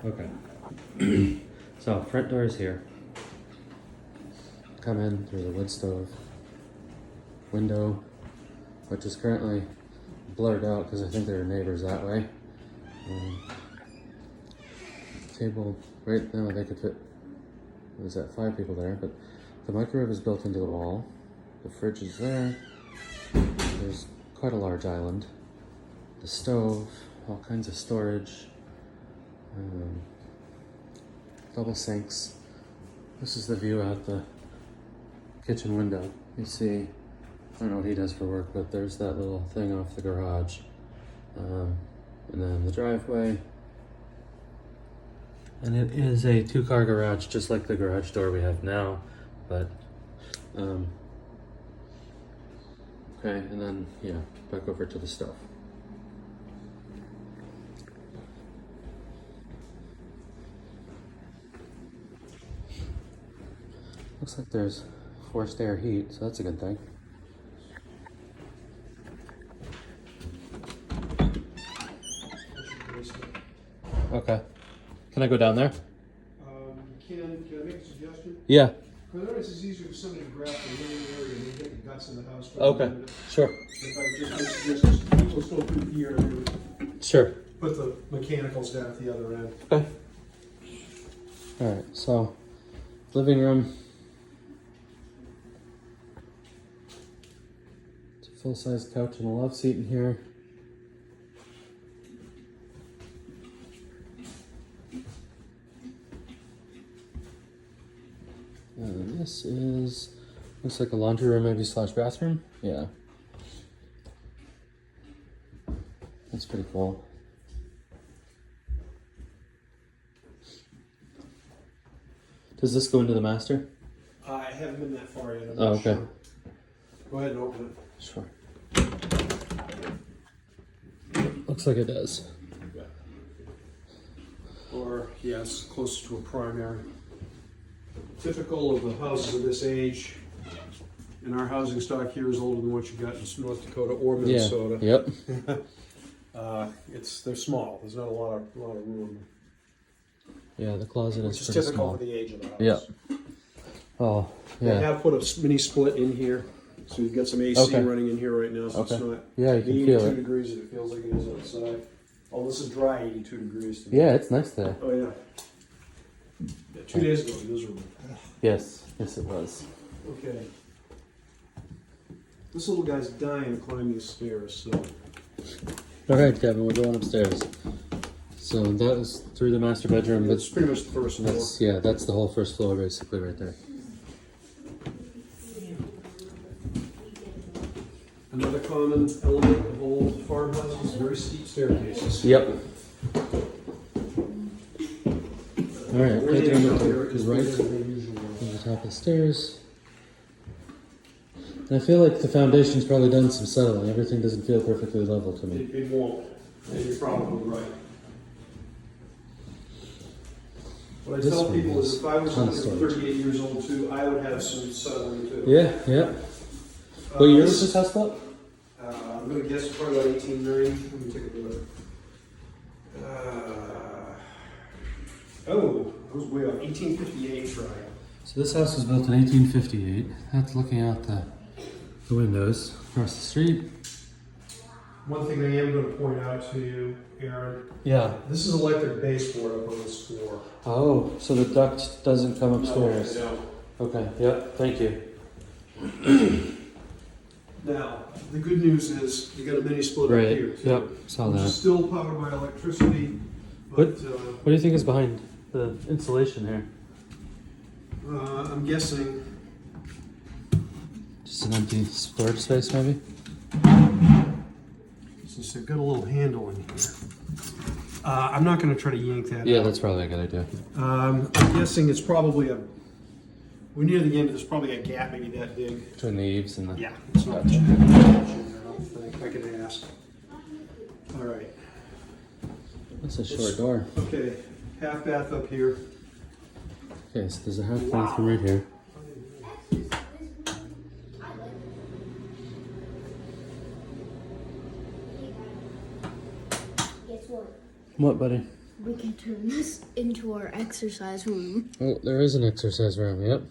Okay. So, front door is here. Come in through the wood stove. Window, which is currently blurred out because I think there are neighbors that way. Table, right now they could fit, what is that, 5 people there, but the microwave is built into the wall. The fridge is there. There's quite a large island. The stove, all kinds of storage. Double sinks. This is the view out the kitchen window. You see, I don't know what he does for work, but there's that little thing off the garage. And then the driveway. And it is a 2-car garage, just like the garage door we have now, but, okay, and then, yeah, back over to the stove. Looks like there's forced air heat, so that's a good thing. Okay. Can I go down there? Can I make a suggestion? Yeah. Otherwise, it's easier for somebody to grab the living area and get the guts in the house. Okay. Sure. If I just suggest people go through here and Sure. put the mechanicals down at the other end. Okay. All right. So, living room. It's a full-size couch and a love seat in here. And this is, looks like a laundry room maybe slash bathroom. Yeah. That's pretty cool. Does this go into the master? I haven't been that far yet. I'm Oh, not okay. sure. Go ahead and open it. Sure. Looks like it does. Or, yes, close to a primary. Typical of the houses of this age, and our housing stock here is older than what you got in North Dakota or Minnesota. Yeah. Yep. They're small. There's not a lot of room, Yeah, the closet which is is pretty typical small. for the age of the house. Yeah. Oh, They yeah. have put a mini split in here, so you've got some AC Okay. running in here right now, so Okay. it's not Yeah, you can 82 feel it. degrees and it feels like it is outside. Oh, this is dry 82 degrees today. Yeah, it's nice today. Oh, yeah. 2 days ago, it was miserable. Yes. Yes, it was. Okay. This little guy's dying to climb these stairs, so. All right, Kevin, we're going upstairs. So that is through the master bedroom. That's pretty much the first floor. That's, yeah, that's the whole first floor basically right there. Another common element of old farmhouses, very steep staircases. Yep. All right, right there on the right, on the top of the stairs. And I feel like the foundation's probably done some settling. Everything doesn't feel perfectly level to me. It won't, and you're probably right. What I This tell one people has is if I was ton under of storage. 38 years old too, I would have some settling too. Yeah, yeah. What year was this house built? I'm going to guess probably about 1890. Let me take a look. Oh, I was way off. 1858, right? So this house was built in 1858. That's looking out the windows across the street. One thing I am going to point out to you, Aaron, Yeah. this is electric baseboard up on this floor. Oh, so the duct doesn't come upstairs. No. Okay, yep, thank you. Now, the good news is you got a mini split Right, up here too. yep, saw Which is that. still powered by electricity, but What do you think is behind the insulation here? I'm guessing Just an empty storage space maybe? since they've got a little handle in here. I'm not going to try to yank that Yeah, out. that's probably a good idea. I'm guessing it's probably we're near the end, there's probably a gap maybe that big. Between the eaves and the... Yeah, it's not Gotcha. much in there, I don't think. I can ask. All right. That's a short door. Okay, half bath up here. Okay, so there's a half bathroom right here. Guess what? What, buddy? We can turn this into our exercise room. Oh, there is an exercise room, yep.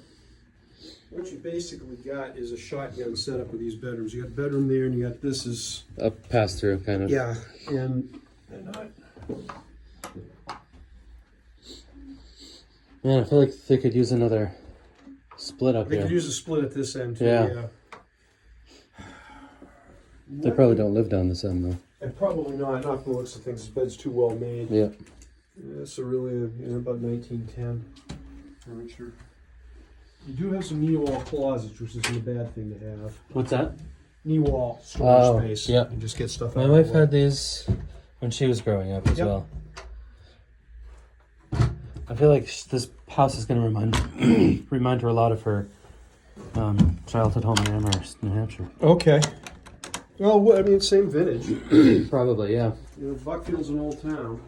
What you basically got is a shotgun setup with these bedrooms. You got the bedroom there, and you got this is A pass-through, kind of. yeah, and not. Man, I feel like they could use another split up They here. could use a split at this end too. Yeah. They probably don't live down this end, though. And probably not. Not from the looks of things. This bed's too well made. Yeah. Yeah, so really, about 1910 furniture. You do have some knee wall closets, which isn't a bad thing to have. What's that? Knee wall storage Oh, space. yeah. And just get stuff My out. wife had these when she was growing up as Yep. well. I feel like this house is going to remind her a lot of her childhood home in Amherst, New Hampshire. Okay. Well, I mean, same vintage. Probably, yeah. You know, Buckfield's an old town.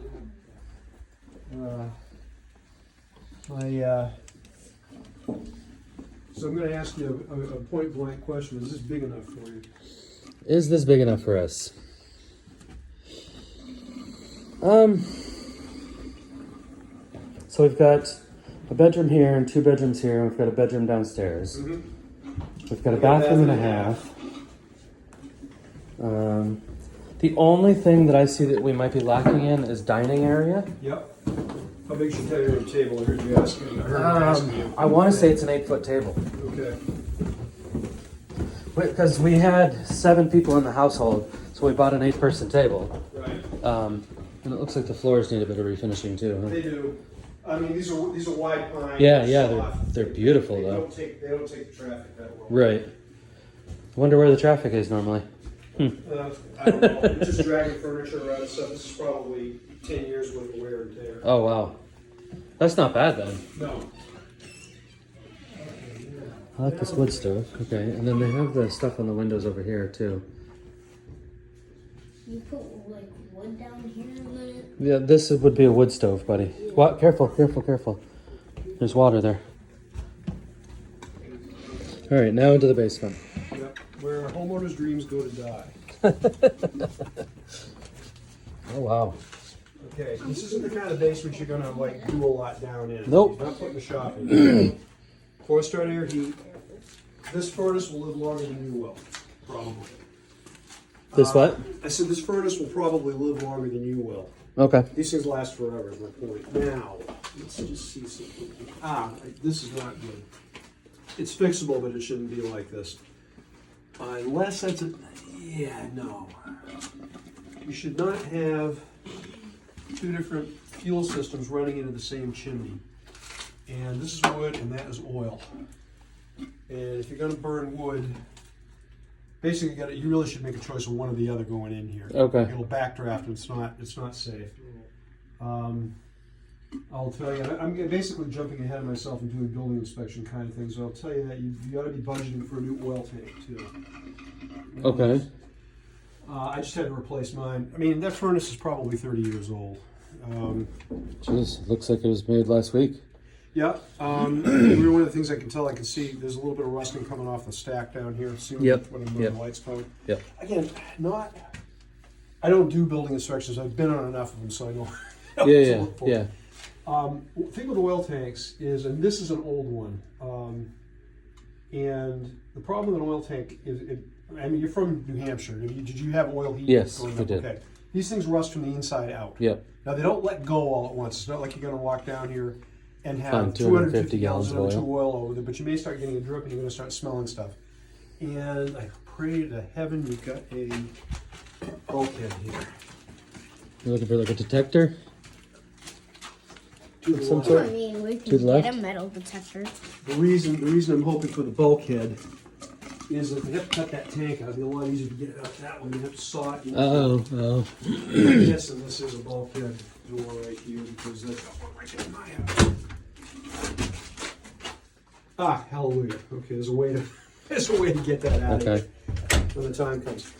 So I'm going to ask you a point blank question. Is this big enough for you? Is this big enough for us? So we've got a bedroom here and 2 bedrooms here, and we've got a bedroom downstairs. Mm-hmm. We've got a bathroom and a half. The only thing that I see that we might be lacking in is dining area. Yep. How big's your dining room table? I heard you asking. I want to say it's an 8-foot table. Okay. Because we had 7 people in the household, so we bought an 8-person table. Right. And it looks like the floors need a bit of refinishing too, huh? They do. I mean, these are wide pine. Yeah, soft. they're beautiful They though. they don't take the traffic that well. Right. Wonder where the traffic is normally. I don't know. We're just dragging furniture around and stuff. This is probably 10 years worth of wear and tear. Oh wow, that's not bad then. No. I like this wood stove. Okay, and then they have the stuff on the windows over here too. You put like wood down here and then Yeah, this would be a wood stove, buddy. What? Careful, careful, careful. There's water there. All right, now into the basement. Yep. Where homeowners' dreams go to die. Oh wow. Okay, this isn't the kind of basement you're gonna like do a lot down in. Nope. You're not putting a shop in. 4-star air heat. This furnace will live longer than you will, probably. This what? I said this furnace will probably live longer than you will. Okay. These things last forever, is my point. Now, let's just see something. This is not good. It's fixable, but it shouldn't be like this. Unless that's a... Yeah, no. You should not have 2 different fuel systems running into the same chimney. And this is wood, and that is oil. And if you're going to burn wood, basically you really should make a choice of one or the other going in here. Okay. It'll backdraft, and it's not safe. I'll tell you, I'm basically jumping ahead of myself and doing building inspection kind of things. So I'll tell you that you ought to be budgeting for a new oil tank too. Okay. I just had to replace mine. I mean, that furnace is probably 30 years old. Jeez, looks like it was made last week. Yeah. One of the things I can tell, I can see there's a little bit of rusting coming off the stack down here. See when, Yep. when Yep. the light's coming. Yep. Again, I don't do building inspections. I've been on enough of them, so I know. Yeah. Thing with oil tanks is, and this is an old one, and the problem with an oil tank is, I mean, you're from New Hampshire. Did you have oil heat? Yes, going we up? did. Okay. These things rust from the inside out. Yep. Now, they don't let go all at once. It's not like you're going to walk down here and have Find 250 gallons of of oil. oil over there, but you may start getting a drip and you're going to start smelling stuff. And I pray to heaven you've got a bulkhead here. You're looking for like a detector? To the Some left. sort? I mean, we To can the left? get a metal detector. The reason I'm hoping for the bulkhead is that if we have to cut that tank out, it'd be a lot easier to get it out that way. You have to saw it. Oh. I'm guessing this is a bulkhead door right here because that's right in my house. Hallelujah. Okay, there's a way to get that out of Okay. here when the time comes.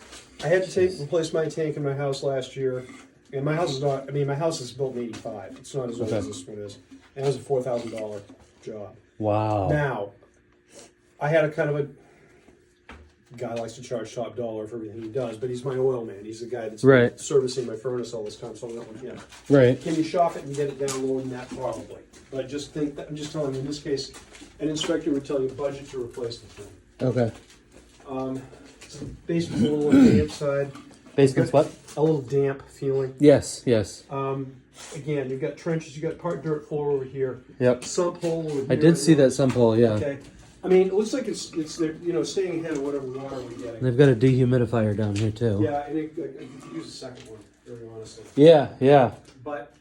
I had to replace my tank in my house last year. And my house is not, I mean, my house is built in 85. It's not as old Okay. as this one is. And it was a $4,000 job. Wow. Now, I had a kind of guy likes to charge top dollar for everything he does, but he's my oil man. He's the guy that's Right. servicing my furnace all this time, so I went with him. Right. Can you shop it and get it down lower than that? Probably. But I just think that, I'm just telling you, in this case, an inspector would tell you budget to replace the thing. Okay. Basement's a little on the damp side. Basement's what? A little damp feeling. Yes, yes. Again, you've got trenches, you've got part dirt floor over here. Yep. Sump hole over here. I did see that sump hole, yeah. Okay. I mean, it looks like it's staying ahead of whatever water we're getting. They've got a dehumidifier down here too. Yeah, and I could use a second one, very honestly. Yeah, yeah. But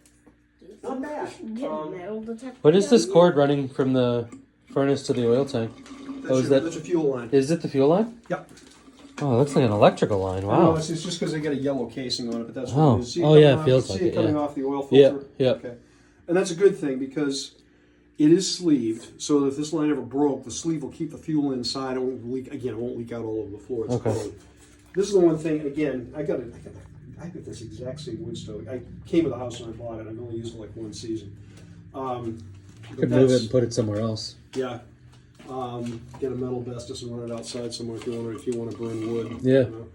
not bad. Metal detector. What is this cord running from the furnace to the oil tank? That's a fuel line. Is it the fuel line? Yep. Oh, it looks like an electrical line. No, Wow. it's just because they got a yellow casing on it, but that's Oh. what it is. See Oh, coming yeah, it off- feels see like it it, coming yeah. off the oil Yeah, filter? yeah. Okay. And that's a good thing because it is sleeved, so that if this line ever broke, the sleeve will keep the fuel inside. It won't leak. Again, it won't leak out all over the floor. It's Okay. cold. This is the one thing. Again, I got this exact same wood stove. I came to the house and I bought it. I've only used it like one season. You could move it and put it somewhere else. Yeah. Get a metal vestas and run it outside somewhere if you want to burn wood. Yeah. You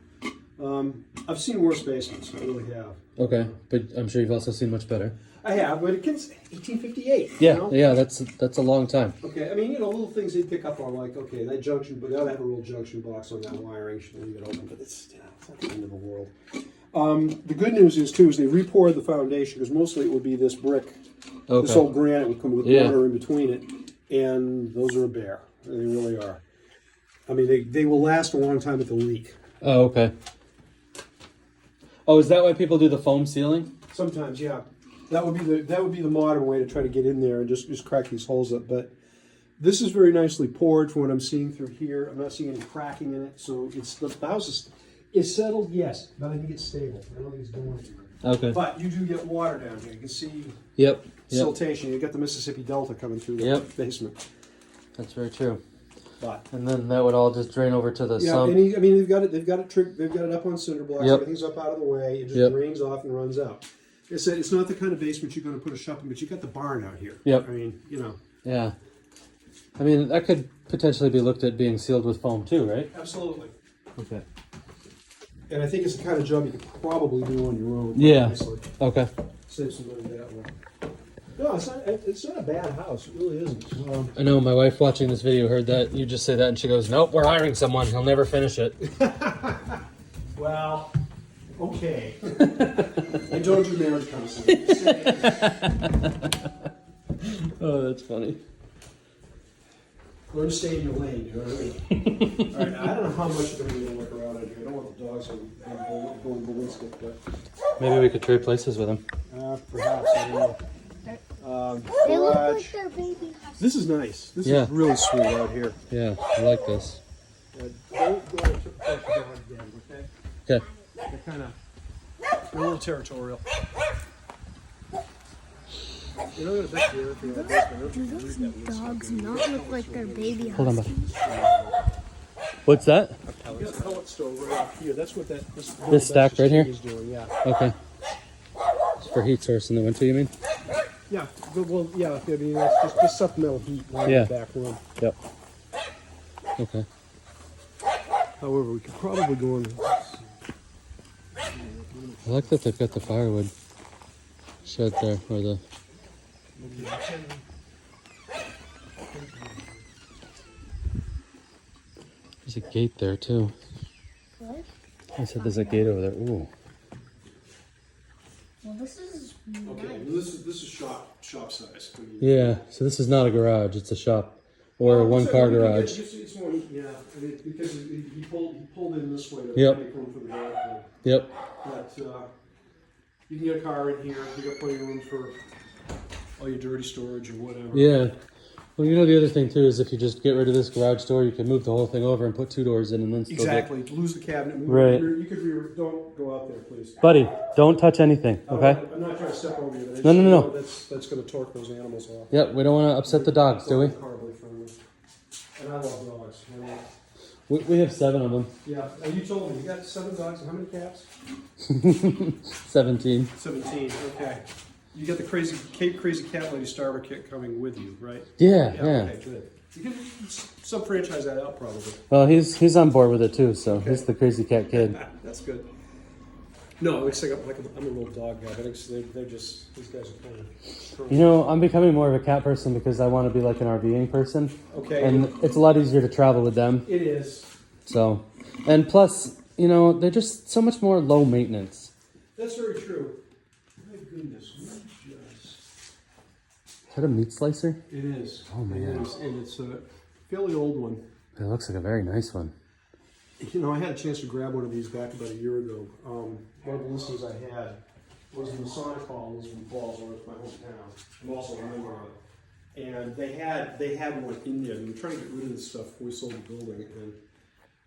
know. I've seen worse basements. I really have. Okay, but I'm sure you've also seen much better. I have, but it's 1858. Yeah, You know? yeah, that's a long time. Okay, I mean, little things they pick up on, like, okay, that junction, but they ought to have a real junction box on that wiring. Should leave it open, but it's not the end of the world. The good news is too is they re-poured the foundation because mostly it would be this brick, this old granite would come with water in between it, and those are a bear. They really are. I mean, they will last a long time with the leak. Oh, okay. Oh, is that why people do the foam ceiling? Sometimes, yeah. That would be the modern way to try to get in there and just crack these holes up. But this is very nicely poured from what I'm seeing through here. I'm not seeing any cracking in it, so the house is settled, yes, but I think it's stable. I don't think it's going anywhere. Okay. But you do get water down here. You can see Yep. siltation. You got the Mississippi Delta coming through the basement. That's very true. But And then that would all just drain over to the yeah, sump. I mean they've got it up on cinder blocks. Yep. Everything's up out of the way. It just drains off and runs out. It's not the kind of basement you're going to put a shop in, but you got the barn out here. Yep. I mean, Yeah. I mean, that could potentially be looked at being sealed with foam too, right? Absolutely. Okay. And I think it's the kind of job you could probably do on your own. Yeah. Honestly. Okay. Save some money that way. No, it's not a bad house. It really isn't. I know my wife watching this video heard that you just say that and she goes, "Nope, we're hiring someone. He'll never finish it." Well, okay. I don't do marriage counseling. Oh, that's funny. Learn to stay in your lane, you know what I mean? All right, I don't know how much you're going to look around out here. I don't want the dogs going ballistic, but Maybe we could trade places with him. perhaps, I don't know. They look Garage. like their baby house. This is nice. This Yeah. is really sweet out here. Yeah, I like this. Don't go to the dog again, okay? Okay. They're a little territorial. You know, back here, if you're in the basement, Do those dogs not look like their baby house? Hold on, buddy. What's that? you got a pellet stove right up here. That's what This stack right here? is doing, yeah. Okay. It's for heat source in the winter, you mean? Yeah, well, yeah, I mean, that's just supplemental heat in Yeah. the back room. Yep. Okay. However, we could probably go in. I like that they've got the firewood shed there, or the... There's a gate there too. What? I said there's a gate over there. Ooh. Well, this is Okay, nice. this is shop size. I mean, Yeah, so this is not a garage, it's a shop. Or a one-car garage. It's more, yeah, I mean, because he pulled in this way to Yep. make room for the dog. Yep. But you can get a car in here. You got plenty of room for all your dirty storage or whatever. Yeah. Well, you know the other thing too is if you just get rid of this garage door, you can move the whole thing over and put 2 doors in and then still Exactly. Lose the cabinet. Move Right. it. You could don't go out there, please. Buddy, don't touch anything, okay? I'm not trying to step over you. But I No, just no, no. know That's going to torque those animals off. Yep, we don't want to upset the dogs, do we? Horribly friendly. And I love dogs. I mean, We have 7 of them. yeah. You told me you got 7 dogs and how many cats? 17. 17. Okay. You got the Cape Crazy Cat Lady starter kit coming with you, right? Yeah. Okay, good. You can sub-franchise that out probably. Well, he's on board with it too, so he's the crazy cat kid. That's good. No, it's like I'm a little dog guy, but they're just, these guys are kind of strong. You know, I'm becoming more of a cat person because I want to be like an RVing person. Okay. And it's a lot easier to travel with them. It is. So, and plus, you know, they're just so much more low maintenance. That's very true. My goodness, we just... Is that a meat slicer? It is. Oh, man. It is, and it's a fairly old one. It looks like a very nice one. You know, I had a chance to grab one of these back about a year ago. One of the listings I had was in Masonic Hall, Lisbon Falls, where it's my hometown. I'm also a member of it. And they had one in there. They were trying to get rid of this stuff before we sold the building. And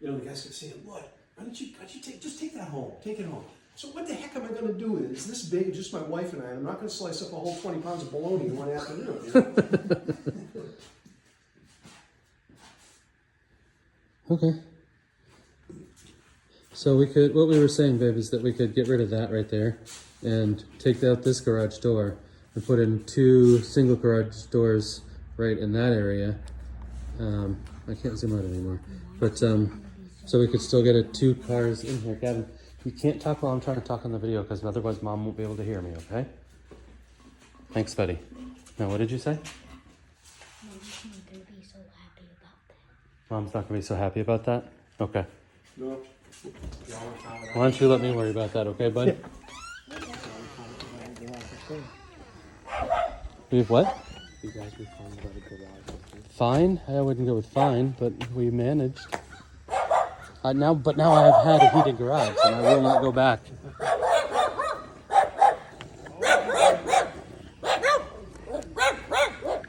you know, the guys kept saying, "What? Why don't you take that home? Take it home." So what the heck am I going to do with it? It's this big, it's just my wife and I. I'm not going to slice up a whole 20 pounds of bologna in one afternoon. You know? Okay. So what we were saying, babe, is that we could get rid of that right there and take out this garage door and put in 2 single garage doors right in that area. I can't zoom out anymore. But, so we could still get 2 cars in here. Gavin, you can't talk while I'm trying to talk on the video because otherwise Mom won't be able to hear me, okay? Thanks, buddy. Now, what did you say? Mom's not going to be so happy about that? Okay. No. Why don't you let me worry about that, okay, bud? We have what? You guys be fine about a garage. Fine? I wouldn't go with fine, but we managed. Now I have had a heated garage, and I will not go back.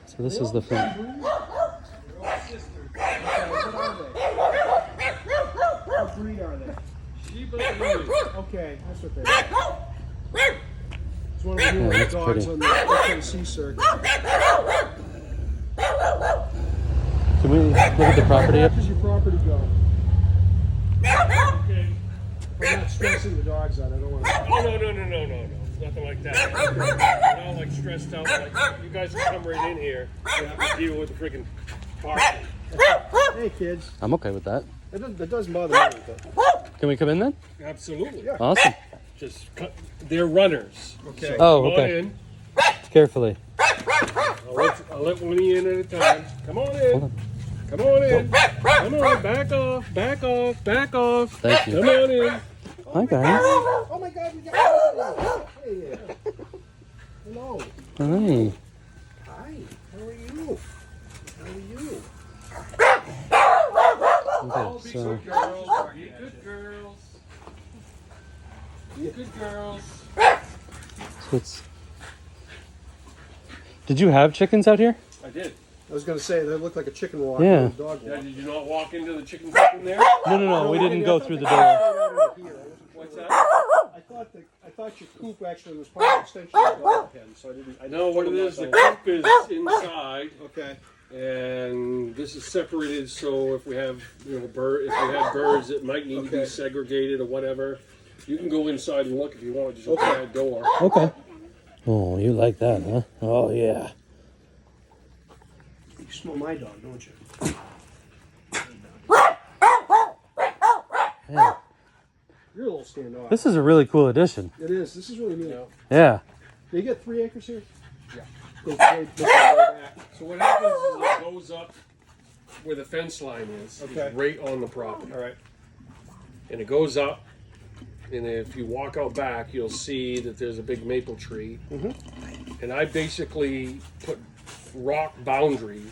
So this is the front. What breed are they? Okay, that's what they are. It's one of the newer that's dogs pretty. on the FKC circuit. Can we look at the property How up? does your property go? Okay. I'm not stressing the dogs out. I don't want to. Oh, no. Nothing like that. We're not like stressed out. Like, you guys can come right in here and deal with the freaking parking. Hey, kids. I'm okay with that. That doesn't bother me. But... Can we come in then? Absolutely. Yeah. Awesome. Just cut. They're runners. Okay. Oh, Come on okay. in. Carefully. I'll let one of you in at a time. Come on in. Hold on. Come on in. Come on. Back off. Back off. Back off. Thank you. Come on in. Hi, guys. Oh my God, we got Hey. Hello. Hi. Hi. How are you? How are you? Okay, so Girls. You good girls. You good girls. it's... Did you have chickens out here? I did. I was going to say, they look like a chicken walk. Yeah. Or a dog Yeah, walk. did you not walk into the chicken coop in there? No, we didn't go through the door. What's that? I thought your coop actually was part of the extension of the dog pen, so I didn't. No, what it is, the coop is inside, Okay. and this is separated. So if we have, if we have birds that might need to be Okay. segregated or whatever, you can go inside and look if you want. Just open that door. Okay. Oh, you like that, huh? Oh, yeah. You smell my dog, don't you? Yeah. You're a little standoff. This is a really cool addition. It is. This is really neat. Yeah. Do you get 3 acres here? Yeah. Go back. So what happens is it goes up where the fence line is. Okay. It's right on the property. All right. And it goes up, and if you walk out back, you'll see that there's a big maple tree. Mm-hmm. And I basically put rock boundary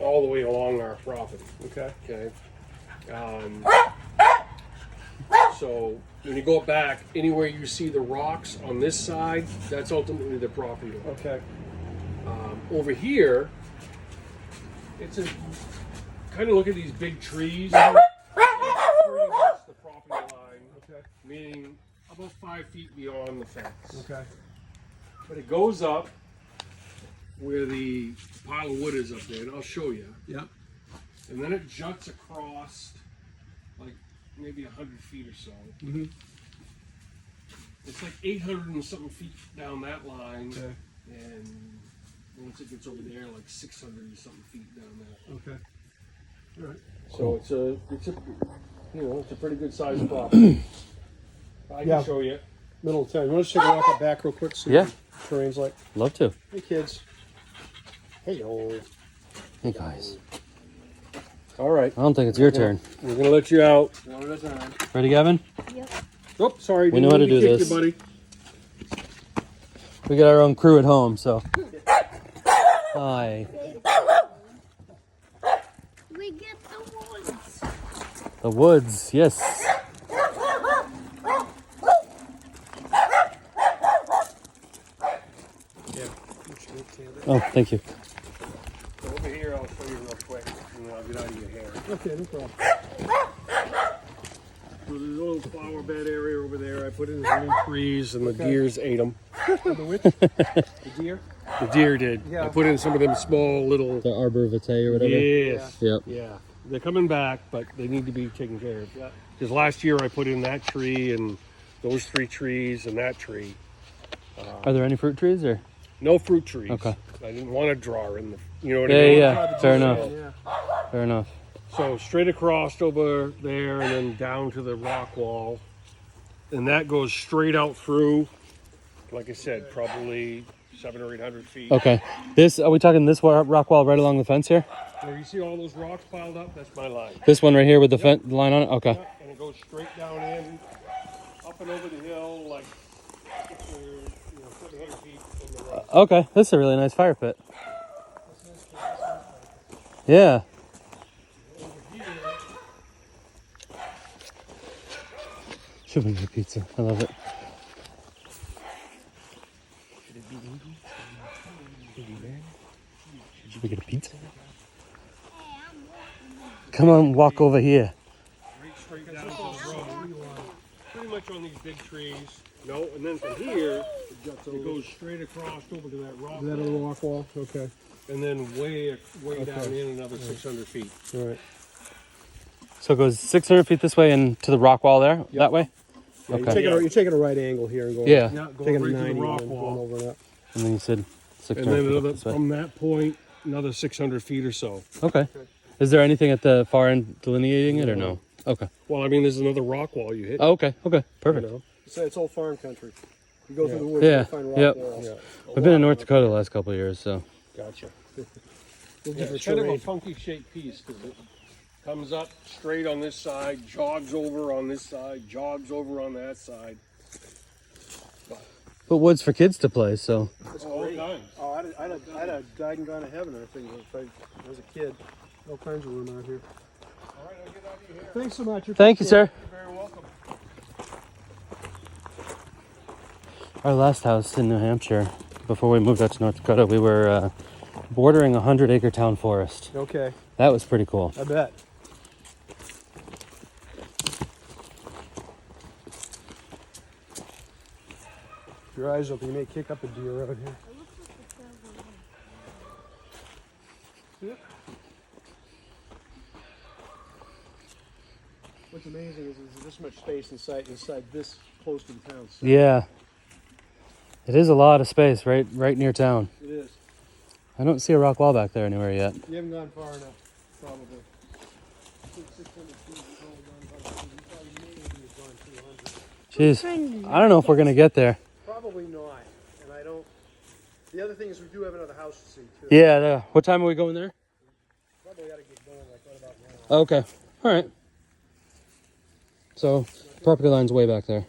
all the way along our property. Okay. Okay. So when you go back, anywhere you see the rocks on this side, that's ultimately the property line. Okay. Over here, it's a kind of look at these big trees. It's pretty much the property line. Okay. Meaning about 5 feet beyond the fence. Okay. But it goes up where the pile of wood is up there, and I'll show you. Yeah. And then it juts across like maybe 100 feet or so. Mm-hmm. It's like 800 and something feet down that line, Okay. and once it gets over there, like 600 and something feet down there. Okay. All right. So it's a it's a pretty good sized property. I can Yeah. show you. Middle of town. You want to take a walk up back real quick? See Yeah. what the terrain's like. Love to. Hey, kids. Hey, old. Hey guys. All right, I don't think it's your turn. we're gonna let you out. One at a time. Ready, Gavin? Yep. Oh, sorry. We know how to didn't do mean this. kick you, buddy. We got our own crew at home, so. Hi. We get the woods. The woods, yes. Oh, thank you. So over here, I'll show you real quick, and then I'll get out of your hair. Okay, no problem. So there's a little flower bed area over there. I put in some new trees, and the deers ate them. The which? The deer? The deer did. Yeah. I put in some of them small little. The arbor vitae or whatever. Yes. Yep. Yeah. They're coming back, but they need to be taken care of. Yeah. Because last year I put in that tree and those 3 trees and that tree. Are there any fruit trees or? No fruit trees. Okay. I didn't want to draw in the. You know what I Yeah, mean? yeah. Fair enough. Yeah. Fair enough. So straight across over there and then down to the rock wall. And that goes straight out through, like I said, probably 700 or 800 feet. Okay. This, are we talking this rock wall right along the fence here? Where you see all those rocks piled up, that's my line. This one right here with the line on it? Okay. Yeah, and it goes straight down in, up and over the hill, like 700 feet from the rock. Okay. This is a really nice fire pit. Yeah. Should we get pizza? I love it. Should we get a pizza? Come on, walk over here. Right straight down to the road. Pretty much on these big trees. No, and then from here, it goes straight across over to that rock. Is that a wall, rock wall? Okay. and then way down in another 600 feet. All right. So it goes 600 feet this way and to the rock wall there, that way? Yeah, Okay. You're taking a right angle here and going. Yeah. Yeah, Taking going a right to 90 the rock and going wall. over and up. And then you said And 600 then feet another, this way. from that point, another 600 feet or so. Okay. Is there anything at the far end delineating it or no? Okay. Well, I mean, there's another rock wall you hit. Oh, okay. Okay. Perfect. You know? It's all farm country. You go through the woods, Yeah, you find rock yep. walls. Yeah. We've been in North Dakota the last couple of years, so. Gotcha. Little Yeah, different it's kind of a terrain. funky shaped piece because it comes up straight on this side, jogs over on this side, jogs over on that side. But woods for kids to play, so. All kinds. Oh, I'd have died and gone to heaven, I think, if I was a kid. All kinds of room out here. All right, I'll get out of your hair. Thanks so much. Thank you, sir. You're very welcome. Our last house in New Hampshire, before we moved out to North Dakota, we were bordering a 100-acre town forest. Okay, That was pretty cool. I bet. Keep your eyes open. You may kick up a deer out here. What's amazing is there's this much space inside this close to the town. Yeah. It is a lot of space right near town. It is. I don't see a rock wall back there anywhere yet. You haven't gone far enough, probably. I think 600 feet is all gone by. You probably maybe have gone 200. Jeez. I don't know if we're going to get there. Probably not. And I don't. The other thing is we do have another house to see too. Yeah. What time are we going there? Probably got to get going like right about now. Okay. All right. So, property line's way back there.